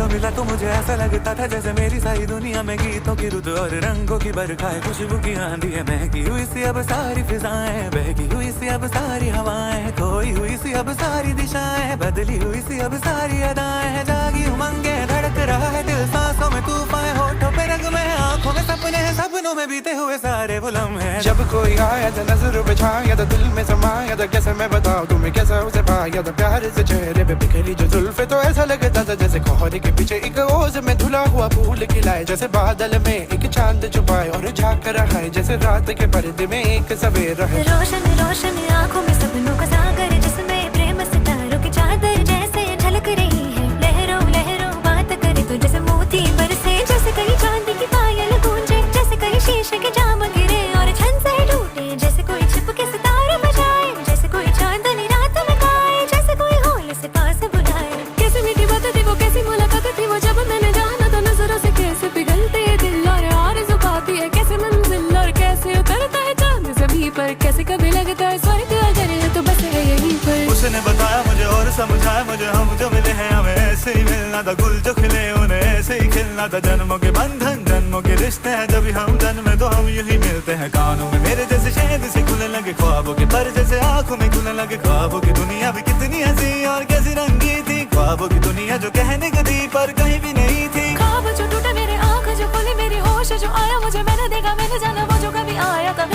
जो मिला तो मुझे ऐसा लगता था जैसे मेरी सारी दुनिया में गीतों की रुत और रंगों की बरखा है, खुशबू की आंधी है, महकी हुई सी अब सारी फिजाएं, बहकी हुई सी अब सारी हवाएं, खोई हुई सी अब सारी दिशाएं, बदली हुई सी अब सारी अदाएं हैं, जागी उमंगे धड़क रहा है दिल, सांसों में तूफान, होठों पे रंग में, आंखों में सपने हैं, सपनों में बीते हुए सारे वो लम्हे हैं। जब कोई आया था नजर पे छाया था, दिल में समाया था, कैसे मैं बताऊं तुम्हें कैसा उसे पाया था, प्यार से चेहरे पे बिखरी जो जुल्फे तो ऐसा लगता था जैसे कोहरे के पीछे एक ओस में धुला हुआ फूल खिलाए, जैसे बादल में एक चांद छुपाए और झांक रहा है, जैसे रात के पर्दे में एक सवेरा है। रोशन रोशन आंखों में सपनों का सागर, जिसमें प्रेम सितारों की चादर जैसे झलक रही है, लहरों लहरों बात करे तो जैसे मोती बरसे, जैसे कहीं चांदी की पायल गूंजे, जैसे कहीं शीशे के जाम गिरे और छन से टूटे, जैसे कोई छिप के सितारे बजाए, जैसे कोई चांदनी रात में गाए, जैसे कोई होल से पास बुलाए। कैसे मीठी बात थी वो, कैसी मुलाकात थी वो, जब मैंने जाना तो नजरों से कैसे पिघलते हैं दिल और आरज़ू पाती है, कैसे मंजिल और कैसे उतरता है चांद ज़मीं पर, कैसे कभी लगता है स्वर्ग अगर है तो बस है यहीं पर। उसने बताया मुझे और समझाया मुझे, हम जो मिले हैं हमें ऐसे ही मिलना था, गुल जो खिले उन्हें ऐसे ही खिलना था, जन्मों के बंधन जन्मों के रिश्ते हैं, जब हम जन्मे तो हम यूं ही मिलते हैं, कानों में मेरे जैसे शहद से खुलने लगे ख्वाबों के पर, जैसे आंखों में खुलने लगे ख्वाबों की दुनिया भी कितनी हंसी और कैसी रंगी थी, ख्वाबों की दुनिया जो कहने को दी पर कहीं भी नहीं थी। ख्वाब जो टूटा मेरे आँख जो खोली मेरी होश जो आया मुझे, मैंने देखा मैंने जाना वो जो कभी आया था।